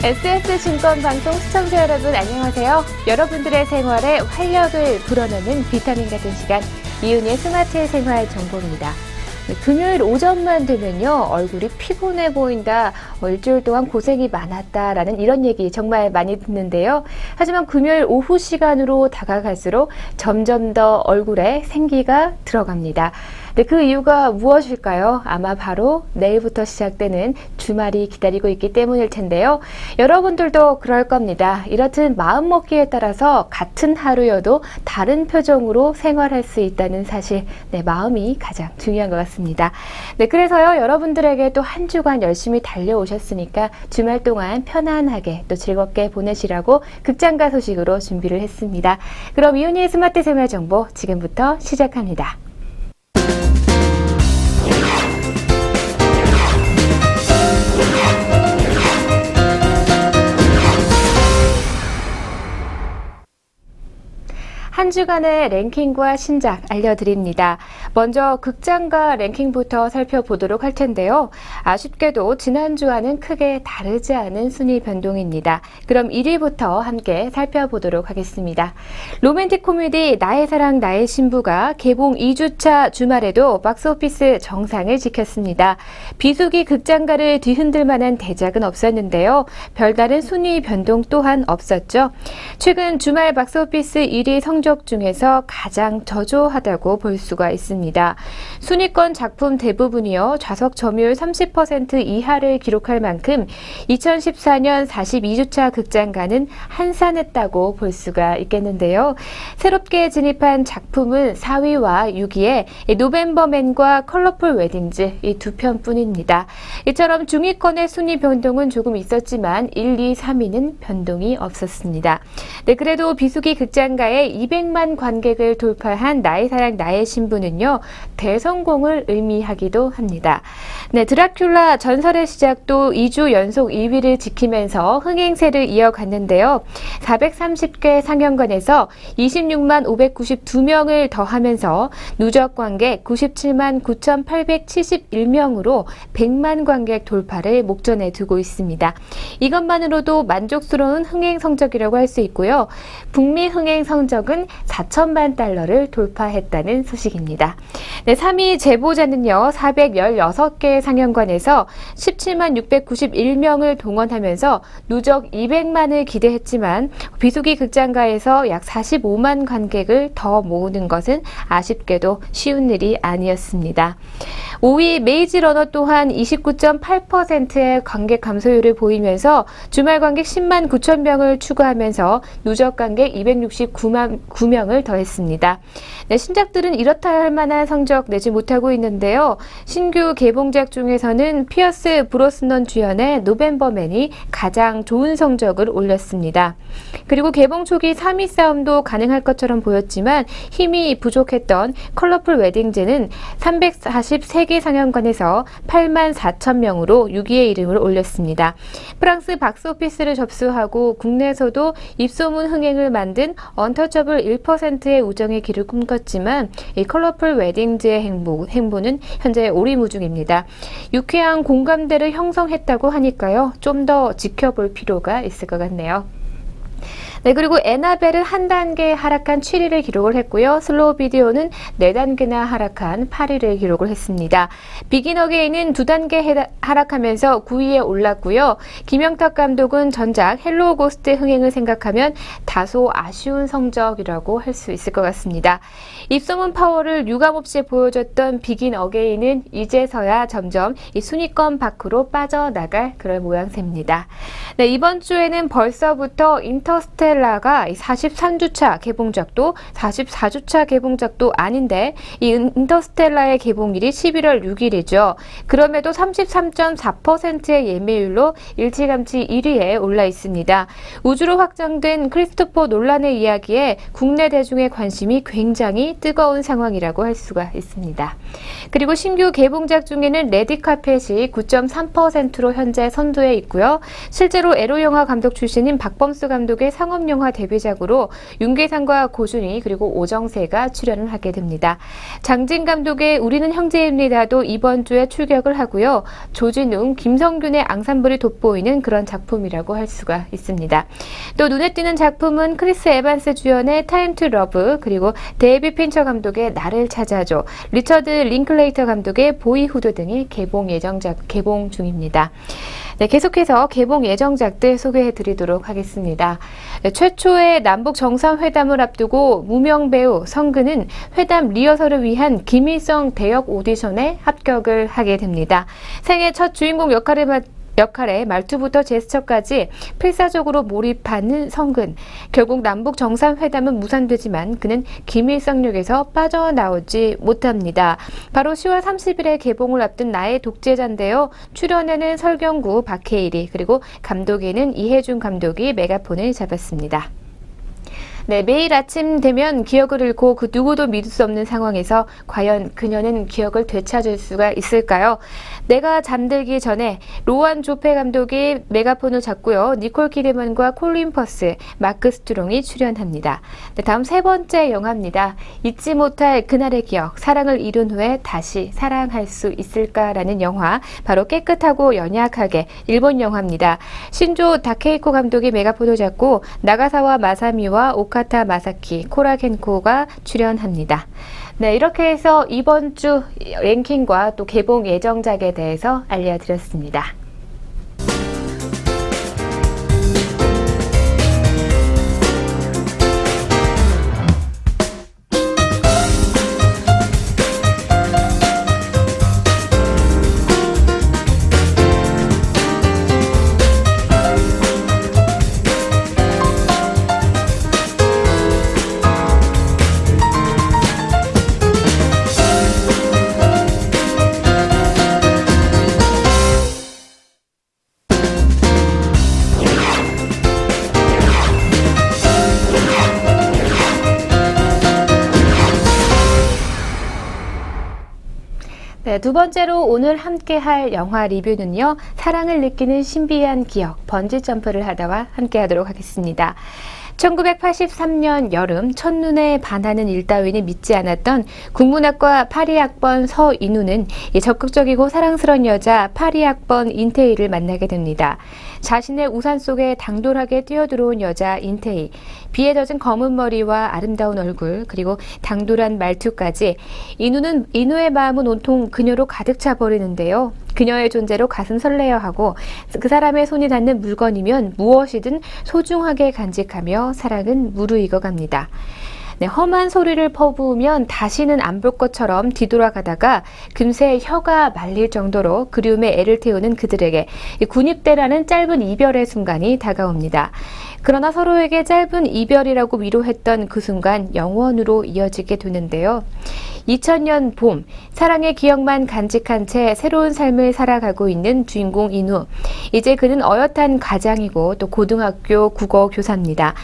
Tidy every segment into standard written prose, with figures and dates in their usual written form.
SS증권 방송 시청자 여러분 안녕하세요. 여러분들의 생활에 활력을 불어넣는 비타민 같은 시간 이윤희의 스마트 생활 정보입니다. 금요일 오전만 되면요 얼굴이 피곤해 보인다, 일주일 동안 고생이 많았다라는 이런 얘기 정말 많이 듣는데요. 하지만 금요일 오후 시간으로 다가갈수록 점점 더 얼굴에 생기가 들어갑니다. 네, 그 이유가 무엇일까요? 아마 바로 내일부터 시작되는 주말이 기다리고 있기 때문일 텐데요. 여러분들도 그럴 겁니다. 이렇듯 마음먹기에 따라서 같은 하루여도 다른 표정으로 생활할 수 있다는 사실, 네, 마음이 가장 중요한 것 같습니다. 네, 그래서요, 여러분들에게 또 한 주간 열심히 달려오셨으니까 주말 동안 편안하게 또 즐겁게 보내시라고 극장가 소식으로 준비를 했습니다. 그럼 이윤희의 스마트 생활 정보 지금부터 시작합니다. 한 주간의 랭킹과 신작 알려드립니다. 먼저 극장가 랭킹부터 살펴보도록 할 텐데요. 아쉽게도 지난주와는 크게 다르지 않은 순위 변동입니다. 그럼 1위부터 함께 살펴보도록 하겠습니다. 로맨틱 코미디 나의 사랑 나의 신부가 개봉 2주차 주말에도 박스오피스 정상을 지켰습니다. 비수기 극장가를 뒤흔들 만한 대작은 없었는데요. 별다른 순위 변동 또한 없었죠. 최근 주말 박스오피스 1위 성적 중에서 가장 저조하다고 볼 수가 있습니다. 순위권 작품 대부분이요 좌석 점유율 30% 이하를 기록할 만큼 2014년 42주차 극장가는 한산했다고 볼 수가 있겠는데요. 새롭게 진입한 작품은 4위와 6위에 노벤버맨과 컬러풀 웨딩즈 이 두 편뿐입니다. 이처럼 중위권의 순위 변동은 조금 있었지만 1, 2, 3위는 변동이 없었습니다. 네, 그래도 비수기 극장가에 200만 관객을 돌파한 나의 사랑 나의 신부는요 대성공을 의미하기도 합니다. 네, 드라큘라 전설의 시작도 2주 연속 2위를 지키면서 흥행세를 이어갔는데요. 430개 상영관에서 26만 592명을 더하면서 누적 관객 97만 9,871명으로 100만 관객 돌파를 목전에 두고 있습니다. 이것만으로도 만족스러운 흥행 성적이라고 할 수 있고요. 북미 흥행 성적은 4천만 달러를 돌파했다는 소식입니다. 네, 3위 제보자는요. 416개 상영관에서 17만 691명을 동원하면서 누적 200만을 기대했지만 비수기 극장가에서 약 45만 관객을 더 모으는 것은 아쉽게도 쉬운 일이 아니었습니다. 5위 메이지 러너 또한 29.8%의 관객 감소율을 보이면서 주말 관객 10만 9천 명을 추가하면서 누적 관객 269만 9명을 더했습니다. 네, 신작들은 이렇다 할 만한 성적 내지 못하고 있는데요. 신규 개봉작 중에서는 피어스 브로스넌 주연의 노벤버맨이 가장 좋은 성적을 올렸습니다. 그리고 개봉 초기 3위 싸움도 가능할 것처럼 보였지만 힘이 부족했던 컬러풀 웨딩즈는 343개 상영관에서 8만 4천 명으로 6위의 이름을 올렸습니다. 프랑스 박스오피스를 접수하고 국내에서도 입소문 흥행을 만든 언터처블 1%의 우정의 길을 꿈꿨지만 이 컬러풀 웨딩즈의 행보는 현재 오리무중입니다. 유쾌한 공감대를 형성했다고 하니까요. 좀 더 지켜볼 필요가 있을 것 같네요. 네, 그리고 에나벨은 한 단계 하락한 7위를 기록을 했고요. 슬로우 비디오는 4단계나 하락한 8위를 기록을 했습니다. 비긴 어게인은 2단계 하락하면서 9위에 올랐고요. 김영탁 감독은 전작 헬로우 고스트 흥행을 생각하면 다소 아쉬운 성적이라고 할 수 있을 것 같습니다. 입소문 파워를 유감없이 보여줬던 비긴 어게인은 이제서야 점점 이 순위권 밖으로 빠져나갈 그런 모양새입니다. 네, 이번 주에는 벌써부터 인터스텔라가 43주차 개봉작도 44주차 개봉작도 아닌데 이 인터스텔라의 개봉일이 11월 6일이죠. 그럼에도 33.4%의 예매율로 일찌감치 1위에 올라 있습니다. 우주로 확장된 크리스토퍼 놀란의 이야기에 국내 대중의 관심이 굉장히 뜨거운 상황이라고 할 수가 있습니다. 그리고 신규 개봉작 중에는 레드카펫이 9.3%로 현재 선두에 있고요. 실제로 에로 영화 감독 출신인 박범수 감독의 상업 한국 영화 데뷔작으로 윤계상과 고준희 그리고 오정세가 출연을 하게 됩니다. 장진 감독의 우리는 형제입니다도 이번 주에 출격을 하고요. 조진웅, 김성균의 앙상블이 돋보이는 그런 작품이라고 할 수가 있습니다. 또 눈에 띄는 작품은 크리스 에반스 주연의 타임 투 러브, 그리고 데이비 핀처 감독의 나를 찾아줘, 리처드 링클레이터 감독의 보이후드 등이 개봉 중입니다. 네, 계속해서 개봉 예정작들 소개해 드리도록 하겠습니다. 네, 최초의 남북 정상회담을 앞두고 무명 배우 성근은 회담 리허설을 위한 김일성 대역 오디션에 합격을 하게 됩니다. 생애 첫 주인공 역할에 말투부터 제스처까지 필사적으로 몰입하는 성근. 결국 남북 정상회담은 무산되지만 그는 김일성역에서 빠져나오지 못합니다. 바로 10월 30일에 개봉을 앞둔 나의 독재자인데요. 출연에는 설경구, 박해일이, 그리고 감독에는 이해준 감독이 메가폰을 잡았습니다. 네, 매일 아침 되면 기억을 잃고 그 누구도 믿을 수 없는 상황에서 과연 그녀는 기억을 되찾을 수가 있을까요? 내가 잠들기 전에 로안 조페 감독이 메가폰을 잡고요. 니콜 키드만과 콜린 퍼스, 마크 스트롱이 출연합니다. 네, 다음 세 번째 영화입니다. 잊지 못할 그날의 기억, 사랑을 잃은 후에 다시 사랑할 수 있을까라는 영화, 바로 깨끗하고 연약하게, 일본 영화입니다. 신조 다케이코 감독이 메가폰을 잡고 나가사와 마사미와 오카타 마사키, 코라 켄코가 출연합니다. 네, 이렇게 해서 이번 주 랭킹과 또 개봉 예정작에 대해서 알려드렸습니다. 네, 두 번째로 오늘 함께할 영화 리뷰는요. 사랑을 느끼는 신비한 기억, 번지점프를 하다와 함께하도록 하겠습니다. 1983년 여름 첫눈에 반하는 일 따위는 믿지 않았던 국문학과 82학번 서인우는 적극적이고 사랑스러운 여자 82학번 인태희를 만나게 됩니다. 자신의 우산 속에 당돌하게 뛰어들어온 여자 인태희, 비에 젖은 검은 머리와 아름다운 얼굴, 그리고 당돌한 말투까지 인우의 마음은 온통 그녀로 가득 차 버리는데요. 그녀의 존재로 가슴 설레어하고 그 사람의 손이 닿는 물건이면 무엇이든 소중하게 간직하며 사랑은 무르익어갑니다. 네, 험한 소리를 퍼부으면 다시는 안 볼 것처럼 뒤돌아가다가 금세 혀가 말릴 정도로 그리움에 애를 태우는 그들에게 군입대라는 짧은 이별의 순간이 다가옵니다. 그러나 서로에게 짧은 이별이라고 위로했던 그 순간 영원으로 이어지게 되는데요. 2000년 봄, 사랑의 기억만 간직한 채 새로운 삶을 살아가고 있는 주인공 인우. 이제 그는 어엿한 가장이고 또 고등학교 국어 교사입니다.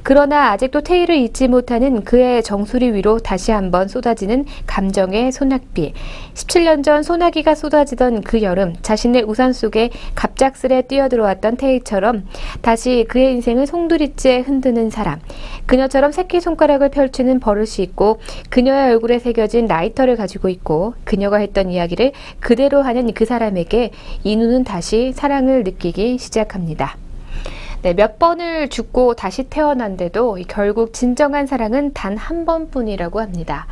그러나 아직도 태희를 잊지 못하는 그의 정수리 위로 다시 한번 쏟아지는 감정의 소낙비. 17년 전 소나기가 쏟아지던 그 여름, 자신의 우산 속에 갑작스레 뛰어들어왔던 태희처럼 다시 그의 인생을 송두리째 흔드는 사람. 그녀처럼 새끼손가락을 펼치는 버릇이 있고 그녀의 얼굴에 새겨진 라이터를 가지고 있고 그녀가 했던 이야기를 그대로 하는 그 사람에게 인우는 다시 사랑을 느끼기 시작합니다. 네, 몇 번을 죽고 다시 태어난데도 결국 진정한 사랑은 단 한 번뿐이라고 합니다.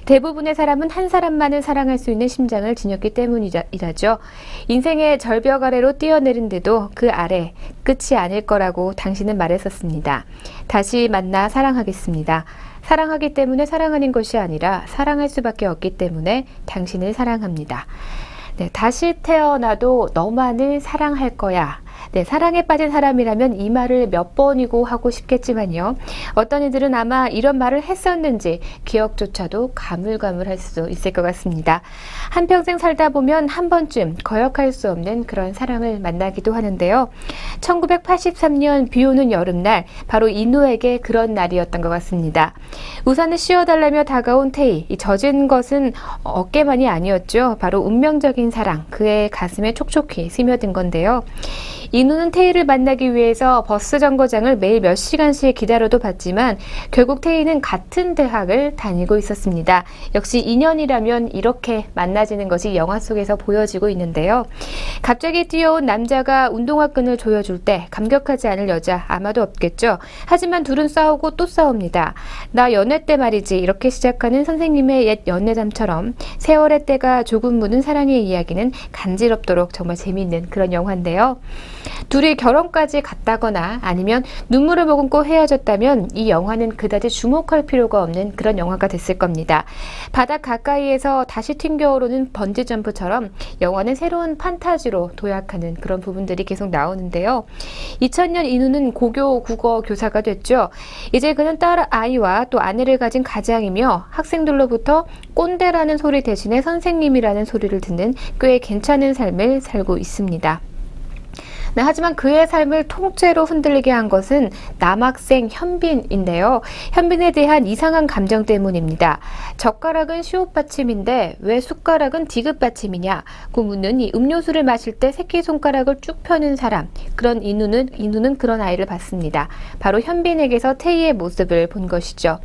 대부분의 사람은 한 사람만을 사랑할 수 있는 심장을 지녔기 때문이라죠. 인생의 절벽 아래로 뛰어내린데도 그 아래 끝이 아닐 거라고 당신은 말했었습니다. 다시 만나 사랑하겠습니다. 사랑하기 때문에 사랑하는 것이 아니라 사랑할 수밖에 없기 때문에 당신을 사랑합니다. 네, 다시 태어나도 너만을 사랑할 거야. 네, 사랑에 빠진 사람이라면 이 말을 몇 번이고 하고 싶겠지만요. 어떤 이들은 아마 이런 말을 했었는지 기억조차도 가물가물할 수도 있을 것 같습니다. 한평생 살다 보면 한 번쯤 거역할 수 없는 그런 사랑을 만나기도 하는데요. 1983년 비 오는 여름날, 바로 인우에게 그런 날이었던 것 같습니다. 우산을 씌워달라며 다가온 태희, 이 젖은 것은 어깨만이 아니었죠. 바로 운명적인 사랑, 그의 가슴에 촉촉히 스며든 건데요. 인우는 태희를 만나기 위해서 버스 정거장을 매일 몇 시간씩 기다려도 봤지만 결국 태희는 같은 대학을 다니고 있었습니다. 역시 인연이라면 이렇게 만나지는 것이 영화 속에서 보여지고 있는데요. 갑자기 뛰어온 남자가 운동화 끈을 조여줄 때 감격하지 않을 여자 아마도 없겠죠. 하지만 둘은 싸우고 또 싸웁니다. 나 연애 때 말이지, 이렇게 시작하는 선생님의 옛 연애담처럼 세월의 때가 조금 묻은 사랑의 이야기는 간지럽도록 정말 재미있는 그런 영화인데요. 둘이 결혼까지 갔다거나 아니면 눈물을 머금고 헤어졌다면 이 영화는 그다지 주목할 필요가 없는 그런 영화가 됐을 겁니다. 바닥 가까이에서 다시 튕겨오르는 번지점프처럼 영화는 새로운 판타지로 도약하는 그런 부분들이 계속 나오는데요. 2000년 인우는 고교 국어 교사가 됐죠. 이제 그는 딸 아이와 또 아내를 가진 가장이며 학생들로부터 꼰대라는 소리 대신에 선생님이라는 소리를 듣는 꽤 괜찮은 삶을 살고 있습니다. 네, 하지만 그의 삶을 통째로 흔들리게 한 것은 남학생 현빈인데요. 현빈에 대한 이상한 감정 때문입니다. 젓가락은 시옷 받침인데 왜 숟가락은 디귿 받침이냐? 고 묻는 이 음료수를 마실 때 새끼손가락을 쭉 펴는 사람. 그런 인우는 그런 아이를 봤습니다. 바로 현빈에게서 태희의 모습을 본 것이죠.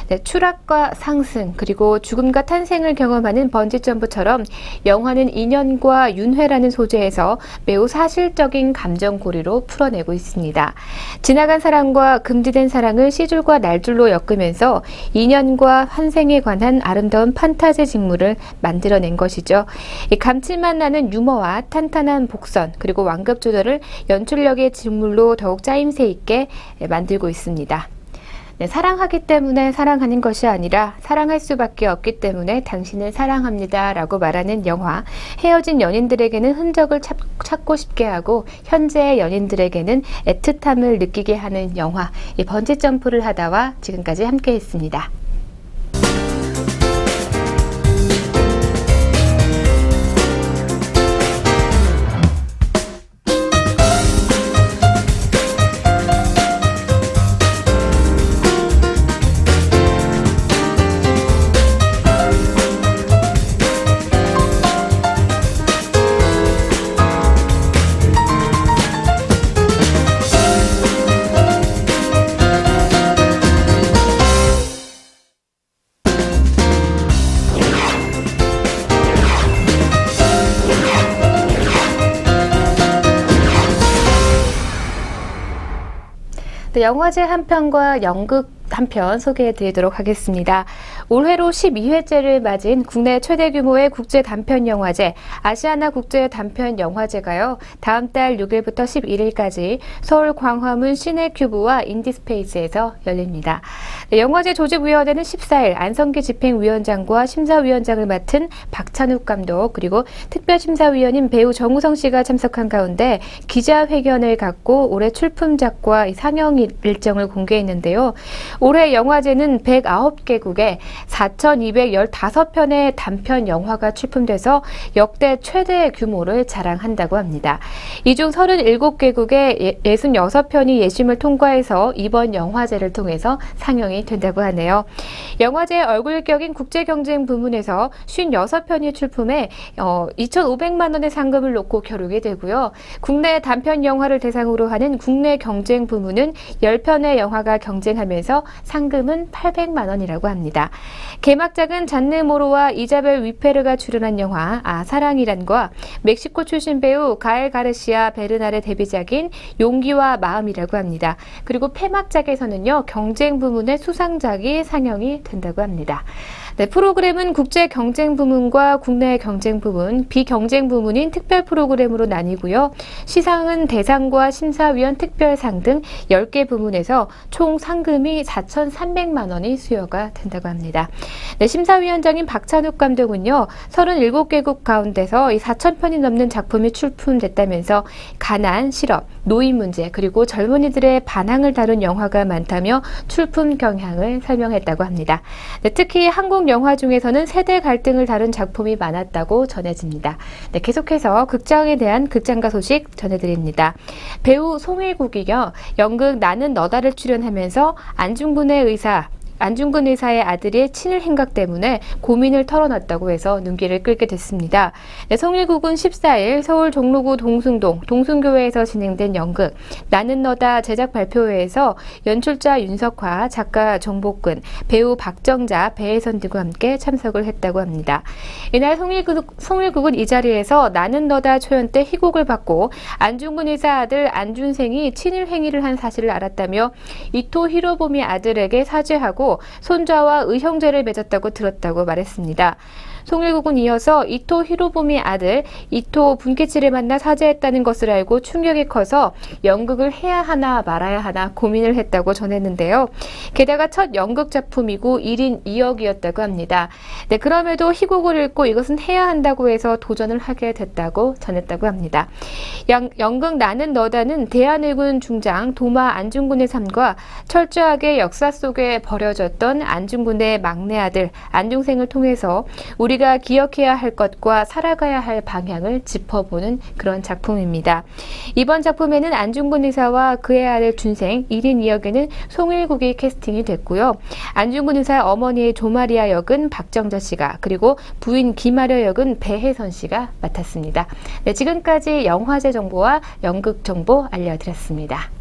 네, 추락과 상승 그리고 죽음과 탄생을 경험하는 번지점프처럼 영화는 인연과 윤회라는 소재에서 매우 사실적인 감정 고리로 풀어내고 있습니다. 지나간 사랑과 금지된 사랑을 시줄과 날줄로 엮으면서 인연과 환생에 관한 아름다운 판타지 직무를 만들어낸 것이죠. 이 감칠맛 나는 유머와 탄탄한 복선 그리고 완급 조절을 연출력의 직물로 더욱 짜임새 있게 만들고 있습니다. 네, 사랑하기 때문에 사랑하는 것이 아니라 사랑할 수밖에 없기 때문에 당신을 사랑합니다 라고 말하는 영화. 헤어진 연인들에게는 흔적을 찾고 싶게 하고 현재의 연인들에게는 애틋함을 느끼게 하는 영화. 이 번지점프를 하다와 지금까지 함께 했습니다. 영화제 한 편과 연극 한 편 소개해 드리도록 하겠습니다. 올해로 12회째를 맞은 국내 최대 규모의 국제 단편 영화제 아시아나 국제 단편 영화제가요. 다음 달 6일부터 11일까지 서울 광화문 시네큐브와 인디스페이스에서 열립니다. 네, 영화제 조직위원회는 14일 안성기 집행위원장과 심사위원장을 맡은 박찬욱 감독 그리고 특별심사위원인 배우 정우성 씨가 참석한 가운데 기자회견을 갖고 올해 출품작과 상영 일정을 공개했는데요. 올해 영화제는 109개국에 4,215편의 단편 영화가 출품돼서 역대 최대 규모를 자랑한다고 합니다. 이 중 37개국에 66편이 예심을 통과해서 이번 영화제를 통해서 상영이 된다고 하네요. 영화제 얼굴격인 국제경쟁 부문에서 56편이 출품해 2,500만 원의 상금을 놓고 겨루게 되고요. 국내 단편 영화를 대상으로 하는 국내 경쟁 부문은 10편의 영화가 경쟁하면서 상금은 800만 원이라고 합니다. 개막작은 잔느 모로와 이자벨 위페르가 출연한 영화 사랑이란과 멕시코 출신 배우 가엘 가르시아 베르날의 데뷔작인 용기와 마음이라고 합니다. 그리고 폐막작에서는요, 경쟁 부문의 수상작이 상영이 된다고 합니다. 네, 프로그램은 국제 경쟁 부문과 국내 경쟁 부문, 비경쟁 부문인 특별 프로그램으로 나뉘고요. 시상은 대상과 심사위원 특별상 등 10개 부문에서 총 상금이 4,300만 원이 수여가 된다고 합니다. 네, 심사위원장인 박찬욱 감독은요. 37개국 가운데서 이 4,000편이 넘는 작품이 출품됐다면서 가난, 실업, 노인 문제 그리고 젊은이들의 반항을 다룬 영화가 많다며 출품 경향을 설명했다고 합니다. 네, 특히 한국 영화 중에서는 세대 갈등을 다룬 작품이 많았다고 전해집니다. 네, 계속해서 극장에 대한 극장가 소식 전해드립니다. 배우 송일국이요. 연극 나는 너다를 출연하면서 안중근의 의사 안중근 의사의 아들의 친일 행각 때문에 고민을 털어놨다고 해서 눈길을 끌게 됐습니다. 네, 성일국은 14일 서울 종로구 동숭동 동숭교회에서 진행된 연극 나는 너다 제작 발표회에서 연출자 윤석화, 작가 정복근, 배우 박정자, 배혜선 등과 함께 참석을 했다고 합니다. 이날 성일국은 이 자리에서 나는 너다 초연 때 희곡을 받고 안중근 의사 아들 안준생이 친일 행위를 한 사실을 알았다며 이토 히로부미 아들에게 사죄하고 손자와 의형제를 맺었다고 들었다고 말했습니다. 송일국은 이어서 이토 히로부미 아들 이토 분케치를 만나 사죄했다는 것을 알고 충격이 커서 연극을 해야 하나 말아야 하나 고민을 했다고 전했는데요. 게다가 첫 연극 작품이고 1인 2역이었다고 합니다. 네, 그럼에도 희곡을 읽고 이것은 해야 한다고 해서 도전을 하게 됐다고 전했다고 합니다. 연극 나는 너다는 대한일군 중장 도마 안중근의 삶과 철저하게 역사 속에 버려졌던 안중근의 막내 아들 안중생을 통해서 우리가 기억해야 할 것과 살아가야 할 방향을 짚어보는 그런 작품입니다. 이번 작품에는 안중근 의사와 그의 아들 준생, 1인 2역에는 송일국이 캐스팅이 됐고요. 안중근 의사 어머니의 조마리아 역은 박정자 씨가, 그리고 부인 김아려 역은 배혜선 씨가 맡았습니다. 네, 지금까지 영화제 정보와 연극 정보 알려드렸습니다.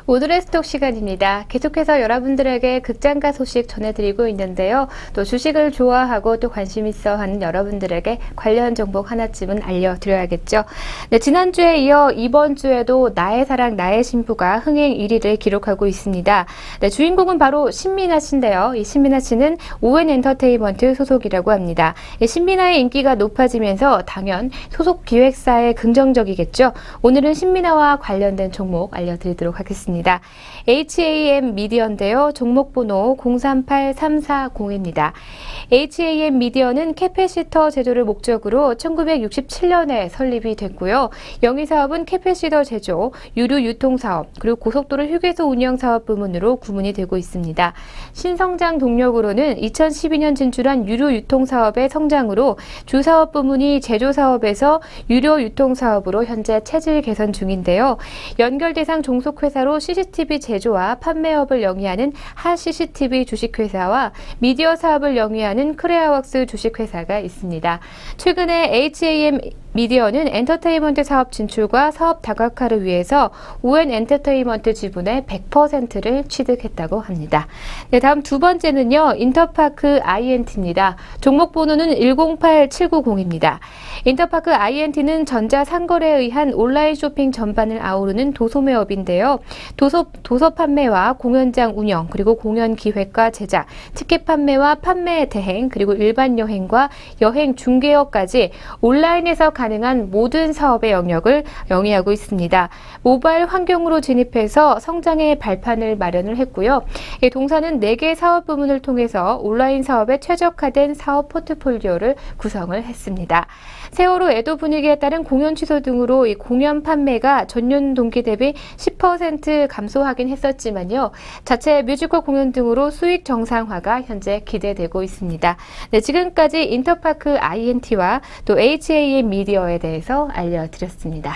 오늘의 스톡 시간입니다. 계속해서 여러분들에게 극장가 소식 전해드리고 있는데요. 또 주식을 좋아하고 또 관심 있어 하는 여러분들에게 관련 정보 하나쯤은 알려드려야겠죠. 네, 지난주에 이어 이번 주에도 나의 사랑 나의 신부가 흥행 1위를 기록하고 있습니다. 네, 주인공은 바로 신민아 씨인데요. 이 신민아 씨는 ON 엔터테인먼트 소속이라고 합니다. 신민아의 인기가 높아지면서 당연 소속 기획사에 긍정적이겠죠. 오늘은 신민아와 관련된 종목 알려드리도록 하겠습니다. HAM 미디어인데요. 종목번호 038340입니다. HAM 미디어는 캐패시터 제조를 목적으로 1967년에 설립이 됐고요. 영위사업은 캐패시터 제조, 유류 유통사업, 그리고 고속도로 휴게소 운영사업 부문으로 구분이 되고 있습니다. 신성장 동력으로는 2012년 진출한 유류 유통사업의 성장으로 주사업 부문이 제조사업에서 유료 유통사업으로 현재 체질 개선 중인데요. 연결 대상 종속회사로 CCTV 제조와 판매업을 영위하는 하 CCTV 주식회사와 미디어 사업을 영위하는 크레아웍스 주식회사가 있습니다. 최근에 HAM 미디어는 엔터테인먼트 사업 진출과 사업 다각화를 위해서 ON 엔터테인먼트 지분의 100%를 취득했다고 합니다. 네, 다음 두 번째는요. 인터파크 INT입니다. 종목 번호는 108790입니다. 인터파크 INT는 전자상거래에 의한 온라인 쇼핑 전반을 아우르는 도소매업인데요. 도서 판매와 공연장 운영, 그리고 공연 기획과 제작, 티켓 판매와 판매 대행, 그리고 일반 여행과 여행 중개업까지 온라인에서 가능한 모든 사업의 영역을 영위하고 있습니다. 모바일 환경으로 진입해서 성장의 발판을 마련을 했고요. 이 동사는 4개 사업 부문을 통해서 온라인 사업에 최적화된 사업 포트폴리오를 구성을 했습니다. 세월호 애도 분위기에 따른 공연 취소 등으로 이 공연 판매가 전년 동기 대비 10% 감소하긴 했었지만요. 자체 뮤지컬 공연 등으로 수익 정상화가 현재 기대되고 있습니다. 네, 지금까지 인터파크 INT와 또 HAM 미디어에 대해서 알려드렸습니다.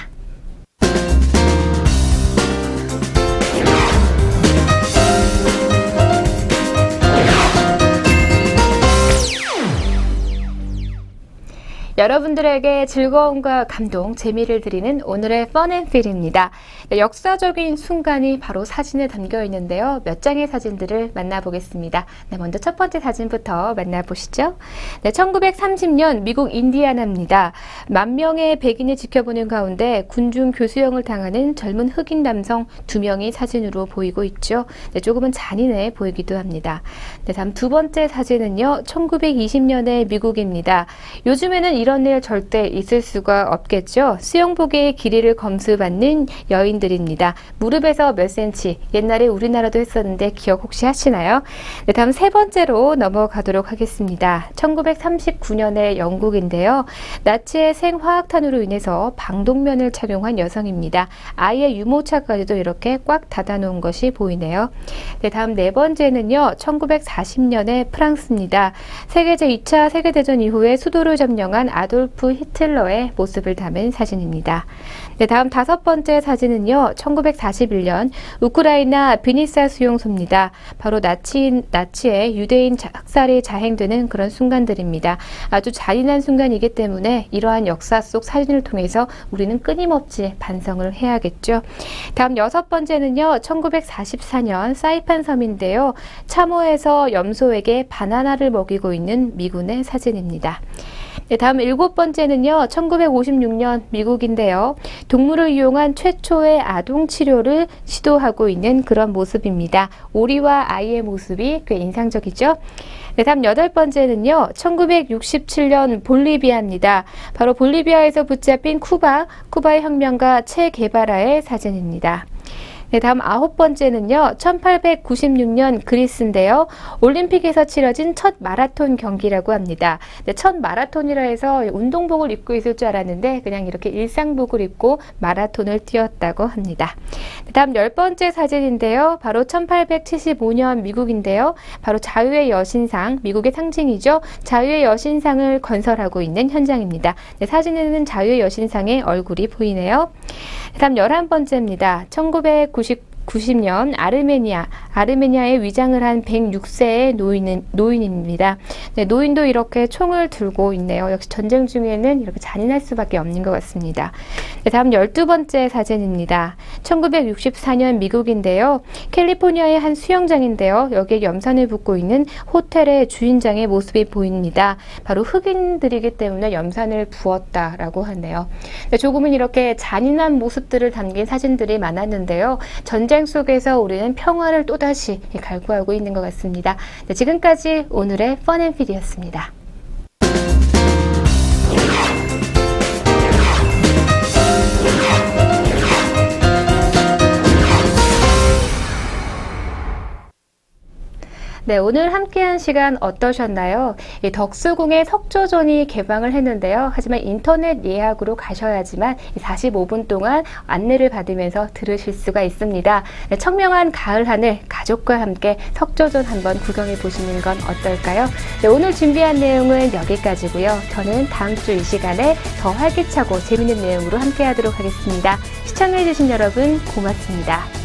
여러분들에게 즐거움과 감동, 재미를 드리는 오늘의 펀앤필입니다. 역사적인 순간이 바로 사진에 담겨 있는데요. 몇 장의 사진들을 만나보겠습니다. 먼저 첫 번째 사진부터 만나보시죠. 1930년 미국 인디애나입니다. 10,000명의 백인이 지켜보는 가운데 군중 교수형을 당하는 젊은 흑인 남성 2명이 사진으로 보이고 있죠. 조금은 잔인해 보이기도 합니다. 다음 두 번째 사진은요. 1920년의 미국입니다. 요즘에는 이런 일 절대 있을 수가 없겠죠. 수영복의 길이를 검수받는 여인들입니다. 무릎에서 몇 센치, 옛날에 우리나라도 했었는데 기억 혹시 하시나요? 다음 세 번째로 넘어가도록 하겠습니다. 1939년의 영국인데요. 나치의 생화학탄으로 인해서 방독면을 착용한 여성입니다. 아이의 유모차까지도 이렇게 꽉 닫아놓은 것이 보이네요. 다음 네 번째는요. 1940년의 프랑스입니다. 제2차 세계대전 이후에 수도를 점령한 아돌프 히틀러의 모습을 담은 사진입니다. 다음 다섯 번째 사진은요. 1941년 우크라이나 비니사 수용소입니다. 바로 나치의 유대인 학살이 자행되는 그런 순간들입니다. 아주 잔인한 순간이기 때문에 이러한 역사 속 사진을 통해서 우리는 끊임없이 반성을 해야겠죠. 다음 여섯 번째는요. 1944년 사이판 섬인데요. 참호에서 염소에게 바나나를 먹이고 있는 미군의 사진입니다. 다음 일곱 번째는요. 1956년 미국인데요. 동물을 이용한 최초의 아동 치료를 시도하고 있는 그런 모습입니다. 오리와 아이의 모습이 꽤 인상적이죠. 다음 여덟 번째는요. 1967년 볼리비아입니다. 바로 볼리비아에서 붙잡힌 쿠바의 혁명가 체 게바라의 사진입니다. 다음 아홉 번째는요. 1896년 그리스인데요. 올림픽에서 치러진 첫 마라톤 경기라고 합니다. 첫 마라톤이라 해서 운동복을 입고 있을 줄 알았는데 그냥 이렇게 일상복을 입고 마라톤을 뛰었다고 합니다. 다음 열 번째 사진인데요. 바로 1875년 미국인데요. 바로 자유의 여신상, 미국의 상징이죠. 자유의 여신상을 건설하고 있는 현장입니다. 사진에는 자유의 여신상의 얼굴이 보이네요. 다음 11번째입니다. 1990년 아르메니아에 위장을 한 106세의 노인입니다. 노인도 이렇게 총을 들고 있네요. 역시 전쟁 중에는 이렇게 잔인할 수밖에 없는 것 같습니다. 다음 12번째 사진입니다. 1964년 미국인데요. 캘리포니아의 한 수영장인데요. 여기에 염산을 붓고 있는 호텔의 주인장의 모습이 보입니다. 바로 흑인들이기 때문에 염산을 부었다라고 하네요. 조금은 이렇게 잔인한 모습들을 담긴 사진들이 많았는데요. 전쟁 속에서 우리는 평화를 또다시 갈구하고 있는 것 같습니다. 지금까지 오늘의 펀앤필이었습니다. 오늘 함께한 시간 어떠셨나요? 덕수궁의 석조전이 개방을 했는데요. 하지만 인터넷 예약으로 가셔야지만 45분 동안 안내를 받으면서 들으실 수가 있습니다. 청명한 가을 하늘 가족과 함께 석조전 한번 구경해 보시는 건 어떨까요? 오늘 준비한 내용은 여기까지고요. 저는 다음 주 이 시간에 더 활기차고 재밌는 내용으로 함께 하도록 하겠습니다. 시청해 주신 여러분 고맙습니다.